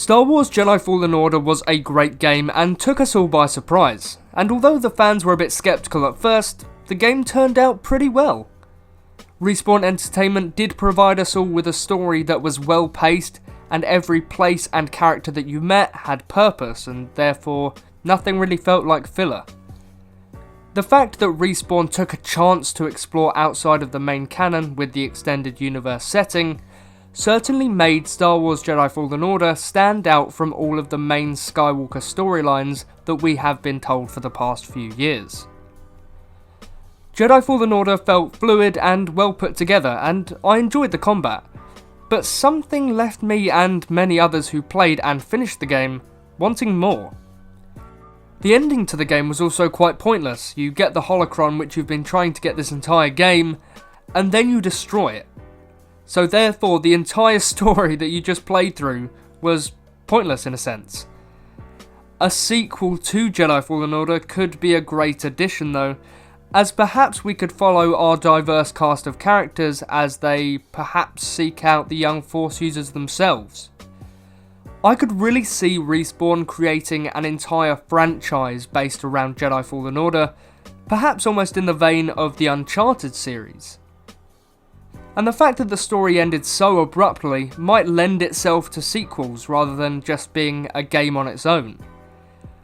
Star Wars Jedi Fallen Order was a great game and took us all by surprise, and although the fans were a bit skeptical at first, the game turned out pretty well. Respawn Entertainment did provide us all with a story that was well paced, and every place and character that you met had purpose, and therefore nothing really felt like filler. The fact that Respawn took a chance to explore outside of the main canon with the extended universe setting certainly made Star Wars Jedi Fallen Order stand out from all of the main Skywalker storylines that we have been told for the past few years. Jedi Fallen Order felt fluid and well put together, and I enjoyed the combat, but something left me and many others who played and finished the game wanting more. The ending to the game was also quite pointless. You get the holocron which you've been trying to get this entire game, and then you destroy it. So therefore the entire story that you just played through was pointless in a sense. A sequel to Jedi Fallen Order could be a great addition though, as perhaps we could follow our diverse cast of characters as they perhaps seek out the young Force users themselves. I could really see Respawn creating an entire franchise based around Jedi Fallen Order, perhaps almost in the vein of the Uncharted series. And the fact that the story ended so abruptly might lend itself to sequels rather than just being a game on its own.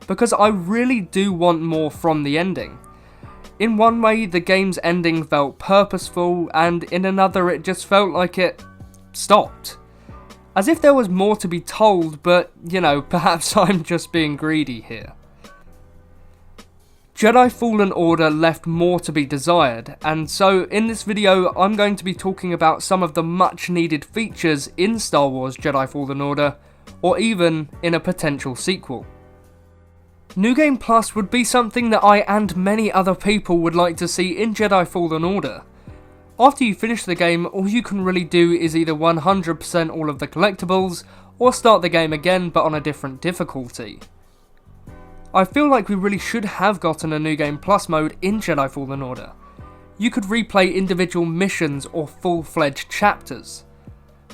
Because I really do want more from the ending. In one way, the game's ending felt purposeful, and in another it just felt like it stopped. As if there was more to be told, but, perhaps I'm just being greedy here. Jedi Fallen Order left more to be desired, and so in this video I'm going to be talking about some of the much needed features in Star Wars Jedi Fallen Order, or even in a potential sequel. New Game Plus would be something that I and many other people would like to see in Jedi Fallen Order. After you finish the game, all you can really do is either 100% all of the collectibles, or start the game again but on a different difficulty. I feel like we really should have gotten a New Game Plus mode in Jedi Fallen Order. You could replay individual missions or full-fledged chapters.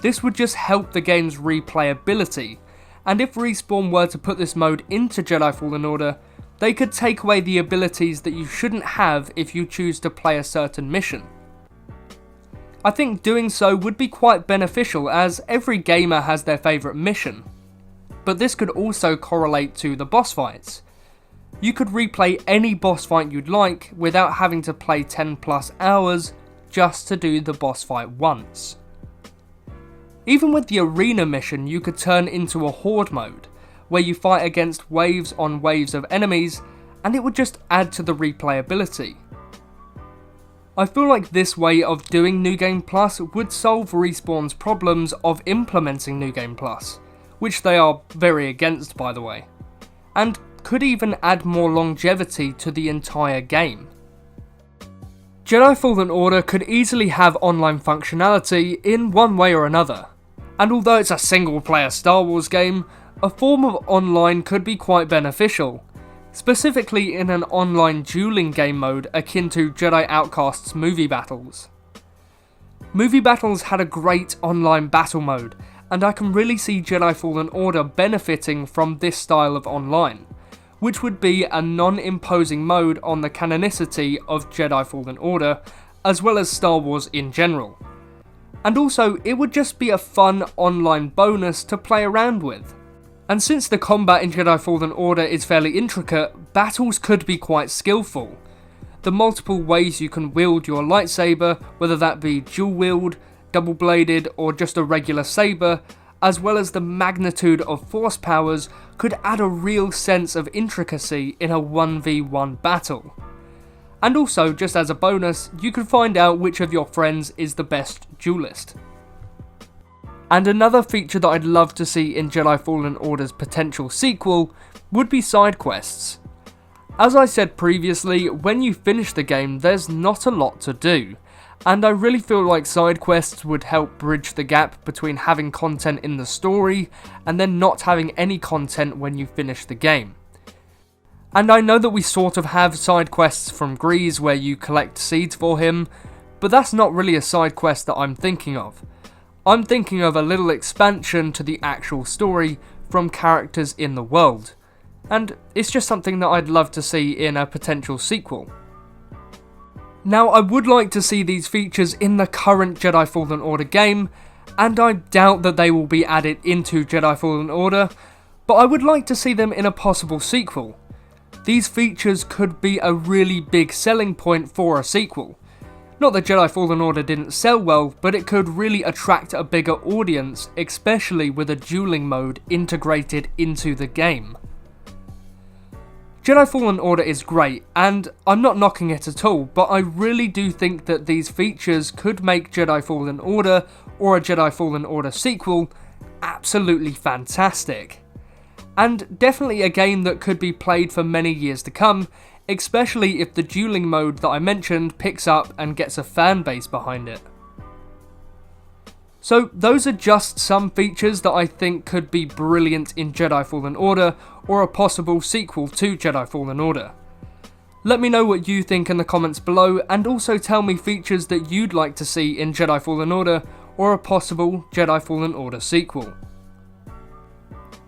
This would just help the game's replayability, and if Respawn were to put this mode into Jedi Fallen Order, they could take away the abilities that you shouldn't have if you choose to play a certain mission. I think doing so would be quite beneficial, as every gamer has their favourite mission. But this could also correlate to the boss fights. You could replay any boss fight you'd like without having to play 10 plus hours just to do the boss fight once. Even with the arena mission, you could turn into a horde mode, where you fight against waves on waves of enemies, and it would just add to the replayability. I feel like this way of doing New Game Plus would solve Respawn's problems of implementing New Game Plus, which they are very against by the way, and could even add more longevity to the entire game. Jedi Fallen Order could easily have online functionality in one way or another, and although it's a single player Star Wars game, a form of online could be quite beneficial, specifically in an online dueling game mode akin to Jedi Outcast's Movie Battles. Movie Battles had a great online battle mode, and I can really see Jedi Fallen Order benefiting from this style of online, which would be a non-imposing mode on the canonicity of Jedi Fallen Order, as well as Star Wars in general. And also, it would just be a fun online bonus to play around with. And since the combat in Jedi Fallen Order is fairly intricate, battles could be quite skillful. The multiple ways you can wield your lightsaber, whether that be dual wield, double bladed, or just a regular saber, as well as the magnitude of force powers, could add a real sense of intricacy in a 1v1 battle. And also, just as a bonus, you can find out which of your friends is the best duelist. And another feature that I'd love to see in Jedi Fallen Order's potential sequel would be side quests. As I said previously, when you finish the game there's not a lot to do, and I really feel like side quests would help bridge the gap between having content in the story and then not having any content when you finish the game. And I know that we sort of have side quests from Grease where you collect seeds for him, but that's not really a side quest that I'm thinking of. I'm thinking of a little expansion to the actual story from characters in the world, and it's just something that I'd love to see in a potential sequel. Now, I would like to see these features in the current Jedi Fallen Order game, and I doubt that they will be added into Jedi Fallen Order, but I would like to see them in a possible sequel. These features could be a really big selling point for a sequel. Not that Jedi Fallen Order didn't sell well, but it could really attract a bigger audience, especially with a dueling mode integrated into the game. Jedi Fallen Order is great, and I'm not knocking it at all, but I really do think that these features could make Jedi Fallen Order, or a Jedi Fallen Order sequel, absolutely fantastic. And definitely a game that could be played for many years to come, especially if the dueling mode that I mentioned picks up and gets a fan base behind it. So those are just some features that I think could be brilliant in Jedi Fallen Order, or a possible sequel to Jedi Fallen Order. Let me know what you think in the comments below, and also tell me features that you'd like to see in Jedi Fallen Order, or a possible Jedi Fallen Order sequel.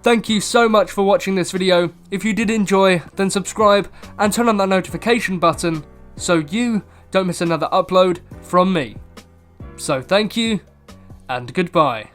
Thank you so much for watching this video. If you did enjoy, then subscribe and turn on that notification button so you don't miss another upload from me. So thank you, and goodbye.